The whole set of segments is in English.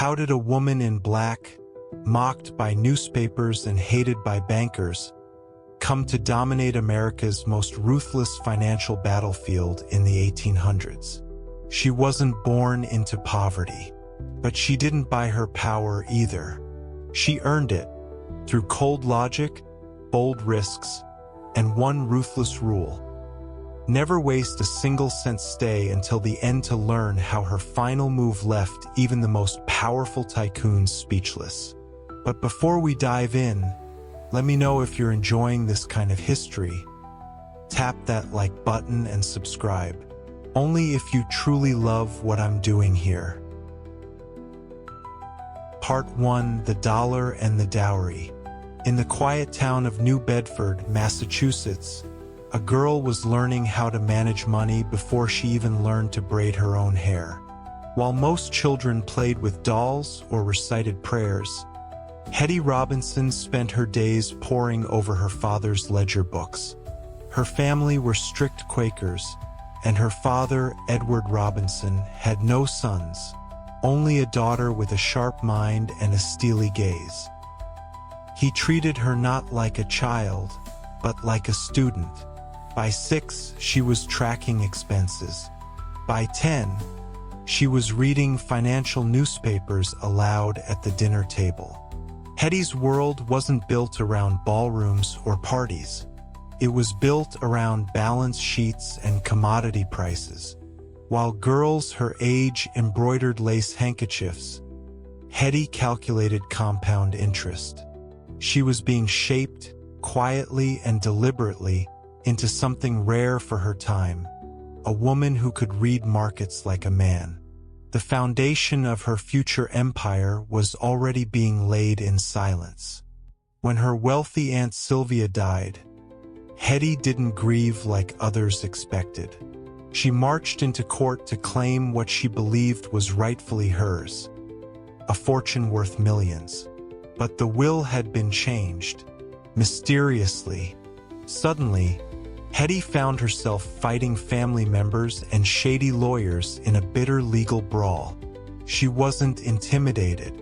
How did a woman in black, mocked by newspapers and hated by bankers, come to dominate America's most ruthless financial battlefield in the 1800s? She wasn't born into poverty, but she didn't buy her power either. She earned it through cold logic, bold risks, and one ruthless rule: never waste a single cent. Stay until the end to learn how her final move left even the most powerful tycoons speechless. But before we dive in, let me know if you're enjoying this kind of history. Tap that like button and subscribe, only if you truly love what I'm doing here. Part 1: The Dollar and the Dowry. In the quiet town of New Bedford, Massachusetts, a girl was learning how to manage money before she even learned to braid her own hair. While most children played with dolls or recited prayers, Hetty Robinson spent her days poring over her father's ledger books. Her family were strict Quakers, and her father, Edward Robinson, had no sons, only a daughter with a sharp mind and a steely gaze. He treated her not like a child, but like a student. By 6, she was tracking expenses. By 10, she was reading financial newspapers aloud at the dinner table. Hetty's world wasn't built around ballrooms or parties. It was built around balance sheets and commodity prices. While girls her age embroidered lace handkerchiefs, Hetty calculated compound interest. She was being shaped, quietly and deliberately, into something rare for her time: a woman who could read markets like a man. The foundation of her future empire was already being laid in silence. When her wealthy Aunt Sylvia died, Hetty didn't grieve like others expected. She marched into court to claim what she believed was rightfully hers, a fortune worth millions. But the will had been changed. Mysteriously, suddenly, Hetty found herself fighting family members and shady lawyers in a bitter legal brawl. She wasn't intimidated.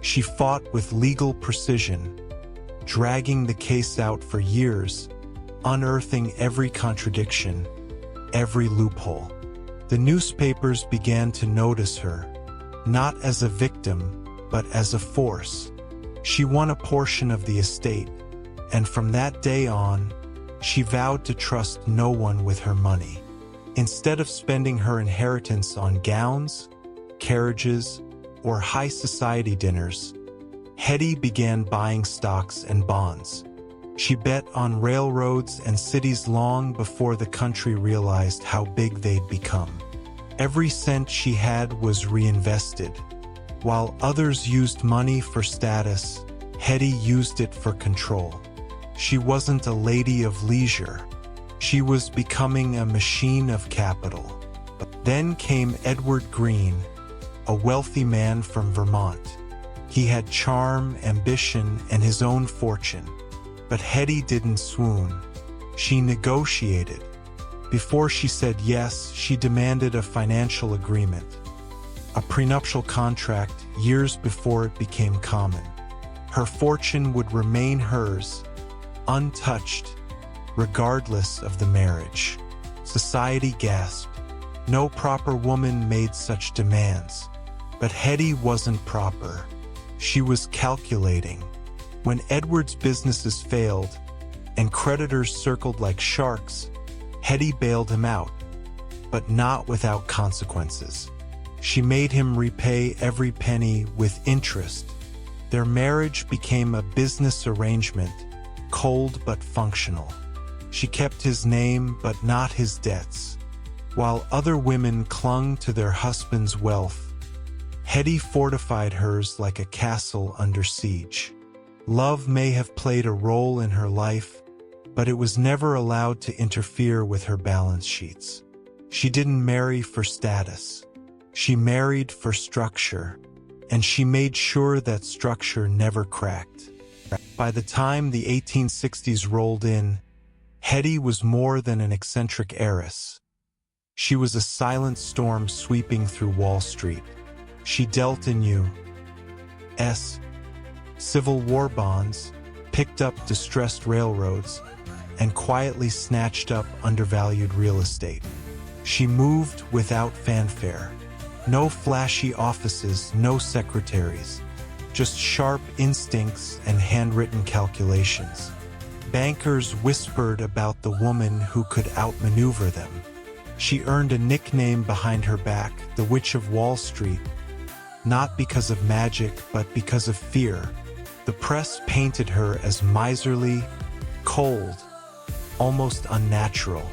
She fought with legal precision, dragging the case out for years, unearthing every contradiction, every loophole. The newspapers began to notice her, not as a victim, but as a force. She won a portion of the estate, and from that day on, she vowed to trust no one with her money. Instead of spending her inheritance on gowns, carriages, or high society dinners, Hetty began buying stocks and bonds. She bet on railroads and cities long before the country realized how big they'd become. Every cent she had was reinvested. While others used money for status, Hetty used it for control. She wasn't a lady of leisure. She was becoming a machine of capital. Then came Edward Green, a wealthy man from Vermont. He had charm, ambition, and his own fortune. But Hetty didn't swoon. She negotiated. Before she said yes, she demanded a financial agreement, a prenuptial contract, years before it became common. Her fortune would remain hers, untouched, regardless of the marriage. Society gasped. No proper woman made such demands. But Hetty wasn't proper. She was calculating. When Edward's businesses failed, and creditors circled like sharks, Hetty bailed him out, but not without consequences. She made him repay every penny with interest. Their marriage became a business arrangement, cold but functional. She kept his name but not his debts. While other women clung to their husbands' wealth, Hetty fortified hers like a castle under siege. Love may have played a role in her life, but it was never allowed to interfere with her balance sheets. She didn't marry for status. She married for structure, and she made sure that structure never cracked. By the time the 1860s rolled in, Hetty was more than an eccentric heiress. She was a silent storm sweeping through Wall Street. She dealt in you, Civil War bonds, picked up distressed railroads, and quietly snatched up undervalued real estate. She moved without fanfare. No flashy offices, no secretaries, just sharp instincts and handwritten calculations. Bankers whispered about the woman who could outmaneuver them. She earned a nickname behind her back, the Witch of Wall Street, not because of magic, but because of fear. The press painted her as miserly, cold, almost unnatural.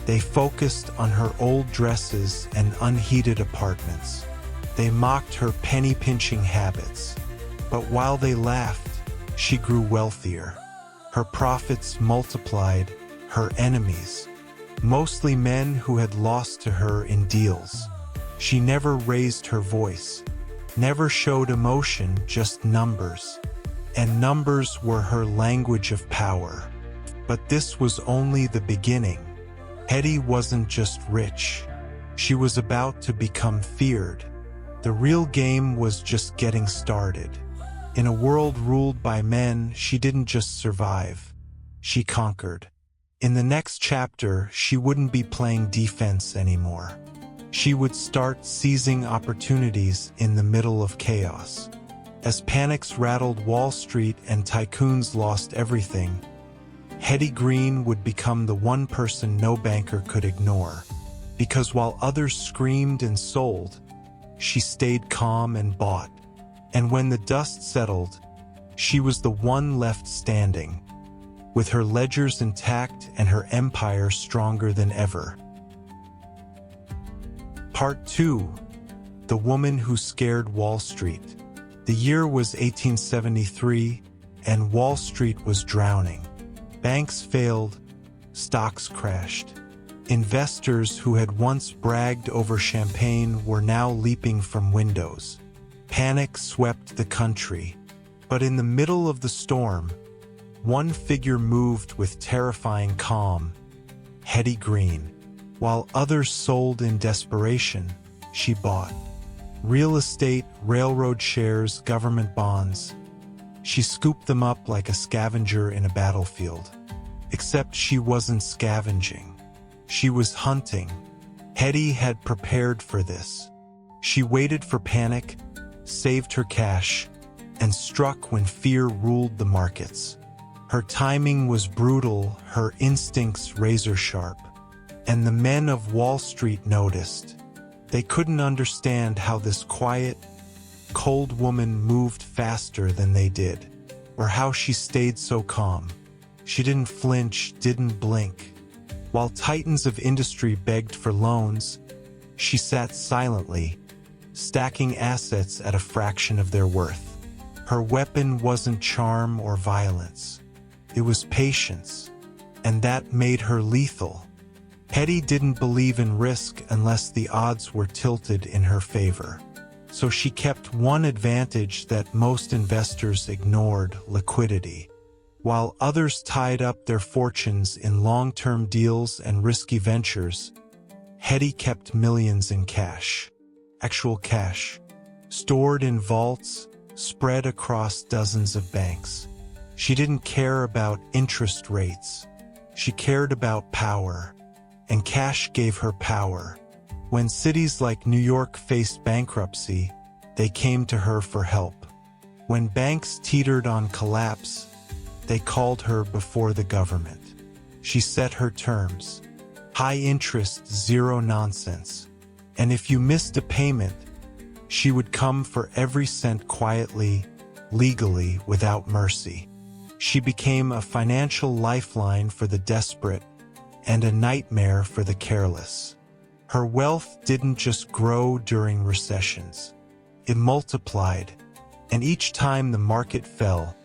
They focused on her old dresses and unheated apartments. They mocked her penny-pinching habits. But while they laughed, she grew wealthier. Her profits multiplied, her enemies, mostly men who had lost to her in deals. She never raised her voice, never showed emotion, just numbers. And numbers were her language of power. But this was only the beginning. Hetty wasn't just rich. She was about to become feared. The real game was just getting started. In a world ruled by men, she didn't just survive. She conquered. In the next chapter, she wouldn't be playing defense anymore. She would start seizing opportunities in the middle of chaos. As panics rattled Wall Street and tycoons lost everything, Hetty Green would become the one person no banker could ignore. Because while others screamed and sold, she stayed calm and bought. And when the dust settled, she was the one left standing, with her ledgers intact and her empire stronger than ever. Part 2. The Woman Who Scared Wall Street. The year was 1873, and Wall Street was drowning. Banks failed, stocks crashed. Investors who had once bragged over champagne were now leaping from windows. Panic swept the country. But in the middle of the storm, one figure moved with terrifying calm: Hetty Green. While others sold in desperation, she bought. Real estate, railroad shares, government bonds. She scooped them up like a scavenger in a battlefield. Except she wasn't scavenging. She was hunting. Hetty had prepared for this. She waited for panic, saved her cash, and struck when fear ruled the markets. Her timing was brutal, her instincts razor-sharp. And the men of Wall Street noticed. They couldn't understand how this quiet, cold woman moved faster than they did, or how she stayed so calm. She didn't flinch, didn't blink. While titans of industry begged for loans, she sat silently, stacking assets at a fraction of their worth. Her weapon wasn't charm or violence. It was patience, and that made her lethal. Hetty didn't believe in risk unless the odds were tilted in her favor. So she kept one advantage that most investors ignored: liquidity. While others tied up their fortunes in long-term deals and risky ventures, Hetty kept millions in cash. Actual cash. Stored in vaults, spread across dozens of banks. She didn't care about interest rates. She cared about power. And cash gave her power. When cities like New York faced bankruptcy, they came to her for help. When banks teetered on collapse, they called her before the government. She set her terms. High interest, zero nonsense. And if you missed a payment, she would come for every cent quietly, legally, without mercy. She became a financial lifeline for the desperate, and a nightmare for the careless. Her wealth didn't just grow during recessions. It multiplied, and each time the market fell,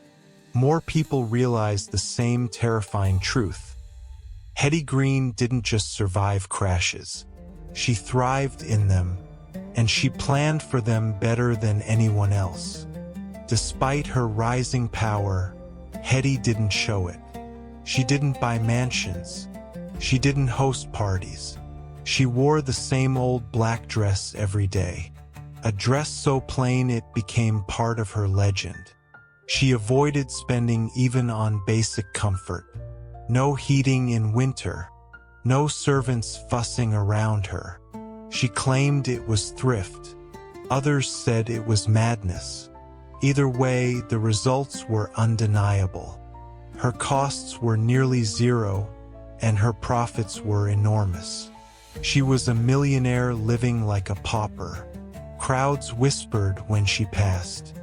more people realized the same terrifying truth. Hetty Green didn't just survive crashes. She thrived in them, and she planned for them better than anyone else. Despite her rising power, Hetty didn't show it. She didn't buy mansions. She didn't host parties. She wore the same old black dress every day. a dress so plain it became part of her legend. She avoided spending even on basic comfort. No heating in winter, no servants fussing around her. She claimed it was thrift. Others said it was madness. Either way, the results were undeniable. Her costs were nearly zero, and her profits were enormous. She was a millionaire living like a pauper. Crowds whispered when she passed.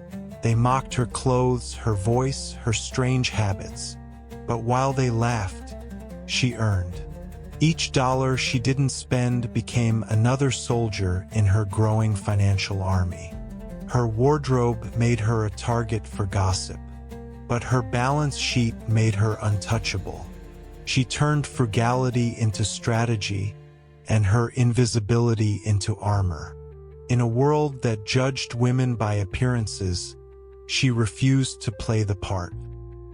They mocked her clothes, her voice, her strange habits. But while they laughed, she earned. Each dollar she didn't spend became another soldier in her growing financial army. Her wardrobe made her a target for gossip, but her balance sheet made her untouchable. She turned frugality into strategy and her invisibility into armor. In a world that judged women by appearances, she refused to play the part.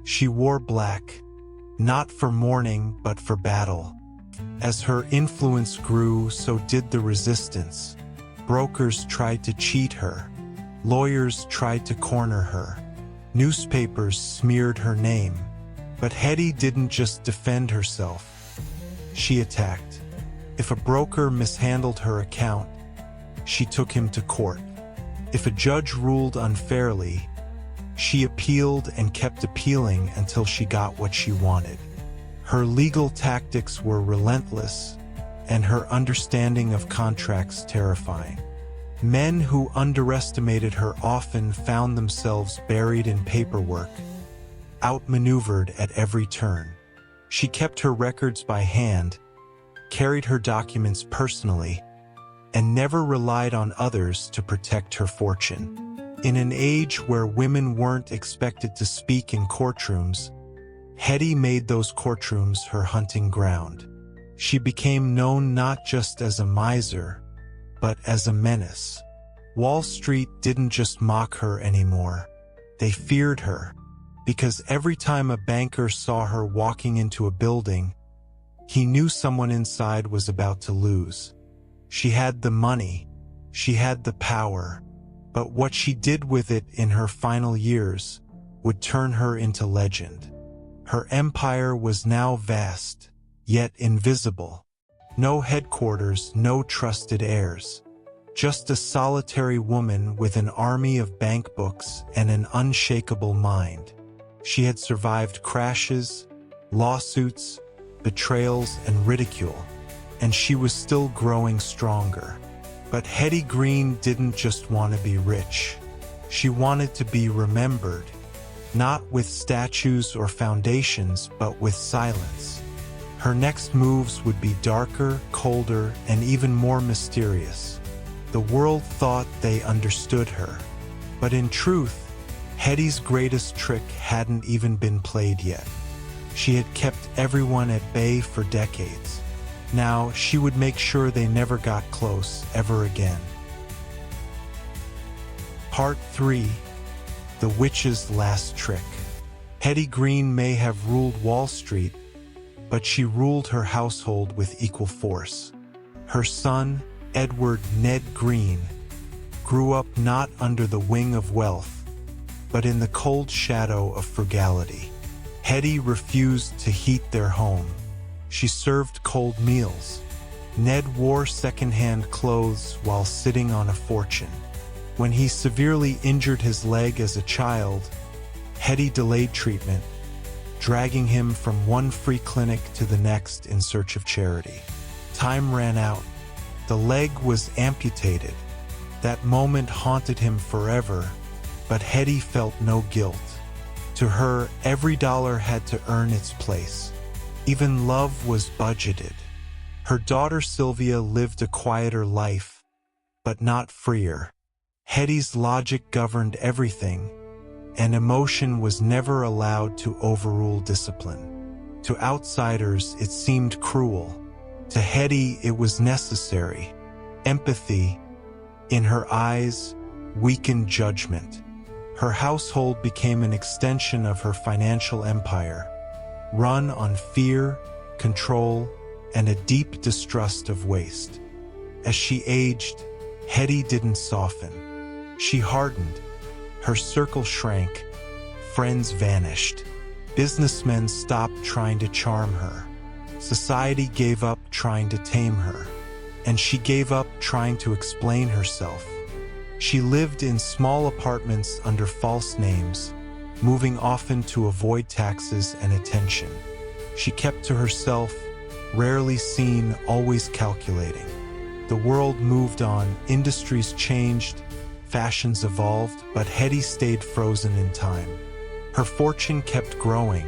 She wore black, not for mourning but for battle. As her influence grew, so did the resistance. Brokers tried to cheat her. Lawyers tried to corner her. Newspapers smeared her name. But Hetty didn't just defend herself. She attacked. If a broker mishandled her account, she took him to court. If a judge ruled unfairly, she appealed and kept appealing until she got what she wanted. Her legal tactics were relentless, and her understanding of contracts terrifying. Men who underestimated her often found themselves buried in paperwork, outmaneuvered at every turn. She kept her records by hand, carried her documents personally, and never relied on others to protect her fortune. In an age where women weren't expected to speak in courtrooms, Hetty made those courtrooms her hunting ground. She became known not just as a miser, but as a menace. Wall Street didn't just mock her anymore. They feared her, because every time a banker saw her walking into a building, he knew someone inside was about to lose. She had the money, she had the power, but what she did with it in her final years would turn her into legend. Her empire was now vast, yet invisible. No headquarters, no trusted heirs. Just a solitary woman with an army of bank books and an unshakable mind. She had survived crashes, lawsuits, betrayals, and ridicule, and she was still growing stronger. But Hetty Green didn't just want to be rich. She wanted to be remembered, not with statues or foundations, but with silence. Her next moves would be darker, colder, and even more mysterious. The world thought they understood her. But in truth, Hetty's greatest trick hadn't even been played yet. She had kept everyone at bay for decades. Now she would make sure they never got close ever again. Part 3. The Witch's Last Trick. Hetty Green may have ruled Wall Street, but she ruled her household with equal force. Her son, Edward Ned Green, grew up not under the wing of wealth, but in the cold shadow of frugality. Hetty refused to heat their home. She served cold meals. Ned wore second-hand clothes while sitting on a fortune. When he severely injured his leg as a child, Hetty delayed treatment, dragging him from one free clinic to the next in search of charity. Time ran out. The leg was amputated. That moment haunted him forever, but Hetty felt no guilt. To her, every dollar had to earn its place. Even love was budgeted. Her daughter Sylvia lived a quieter life, but not freer. Hetty's logic governed everything, and emotion was never allowed to overrule discipline. To outsiders, it seemed cruel. To Hetty, it was necessary. Empathy, in her eyes, weakened judgment. Her household became an extension of her financial empire, run on fear, control, and a deep distrust of waste. As she aged, Hetty didn't soften. She hardened. Her circle shrank. Friends vanished. Businessmen stopped trying to charm her. Society gave up trying to tame her. And she gave up trying to explain herself. She lived in small apartments under false names, moving often to avoid taxes and attention. She kept to herself, rarely seen, always calculating. The world moved on, industries changed, fashions evolved, but Hetty stayed frozen in time. Her fortune kept growing,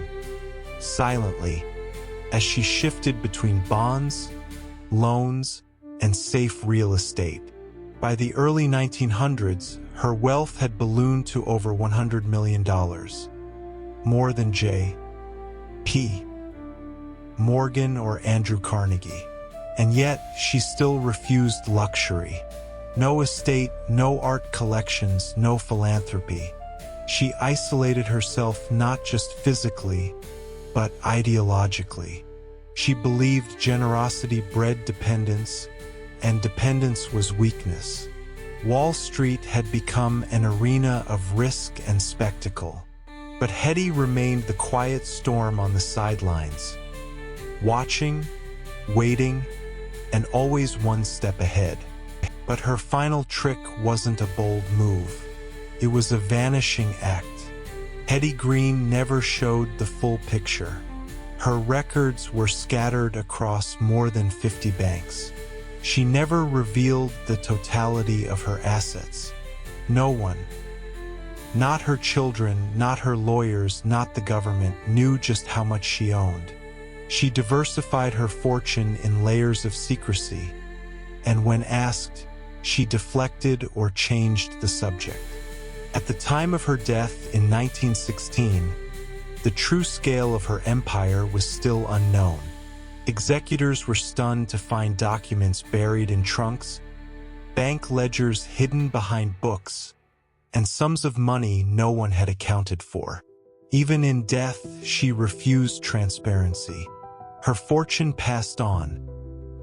silently, as she shifted between bonds, loans, and safe real estate. By the early 1900s, her wealth had ballooned to over $100 million. More than J.P. Morgan or Andrew Carnegie. And yet, she still refused luxury. No estate, no art collections, no philanthropy. She isolated herself not just physically, but ideologically. She believed generosity bred dependence, and dependence was weakness. Wall Street had become an arena of risk and spectacle. But Hetty remained the quiet storm on the sidelines, watching, waiting, and always one step ahead. But her final trick wasn't a bold move. It was a vanishing act. Hetty Green never showed the full picture. Her records were scattered across more than 50 banks. She never revealed the totality of her assets. No one, not her children, not her lawyers, not the government, knew just how much she owned. She diversified her fortune in layers of secrecy, and when asked, she deflected or changed the subject. At the time of her death in 1916, the true scale of her empire was still unknown. Executors were stunned to find documents buried in trunks, bank ledgers hidden behind books, and sums of money no one had accounted for. Even in death, she refused transparency. Her fortune passed on,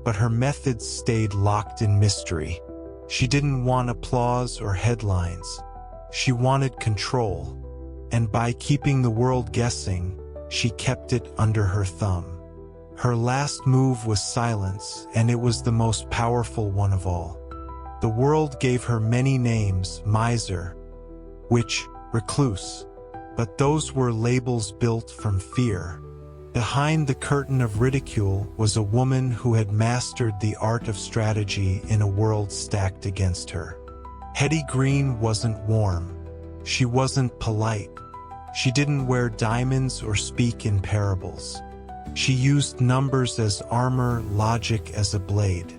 but her methods stayed locked in mystery. She didn't want applause or headlines. She wanted control, and by keeping the world guessing, she kept it under her thumb. Her last move was silence, and it was the most powerful one of all. The world gave her many names: miser, witch, recluse, but those were labels built from fear. Behind the curtain of ridicule was a woman who had mastered the art of strategy in a world stacked against her. Hetty Green wasn't warm. She wasn't polite. She didn't wear diamonds or speak in parables. She used numbers as armor, logic as a blade.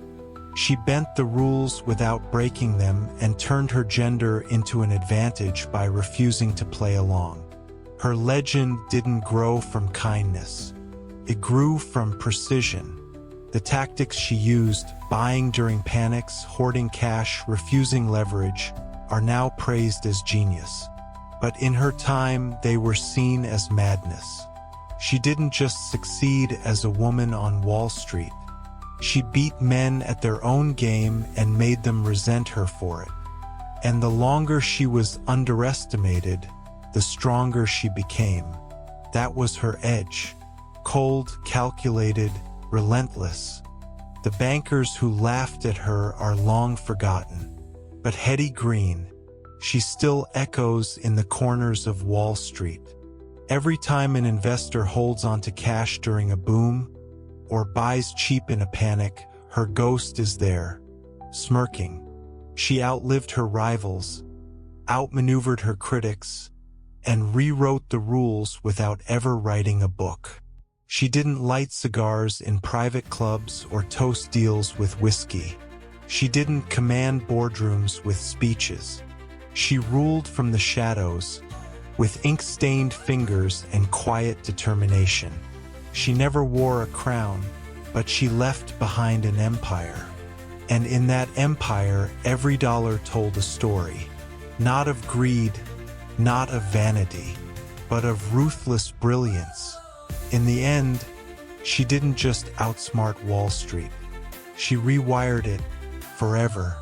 She bent the rules without breaking them and turned her gender into an advantage by refusing to play along. Her legend didn't grow from kindness. It grew from precision. The tactics she used, buying during panics, hoarding cash, refusing leverage, are now praised as genius. But in her time, they were seen as madness. She didn't just succeed as a woman on Wall Street. She beat men at their own game and made them resent her for it. And the longer she was underestimated, the stronger she became. That was her edge. Cold, calculated, relentless. The bankers who laughed at her are long forgotten. But Hetty Green, she still echoes in the corners of Wall Street. Every time an investor holds onto cash during a boom or buys cheap in a panic, her ghost is there, smirking. She outlived her rivals, outmaneuvered her critics, and rewrote the rules without ever writing a book. She didn't light cigars in private clubs or toast deals with whiskey. She didn't command boardrooms with speeches. She ruled from the shadows, with ink-stained fingers and quiet determination. She never wore a crown, but she left behind an empire. And in that empire, every dollar told a story. Not of greed, not of vanity, but of ruthless brilliance. In the end, she didn't just outsmart Wall Street. She rewired it forever.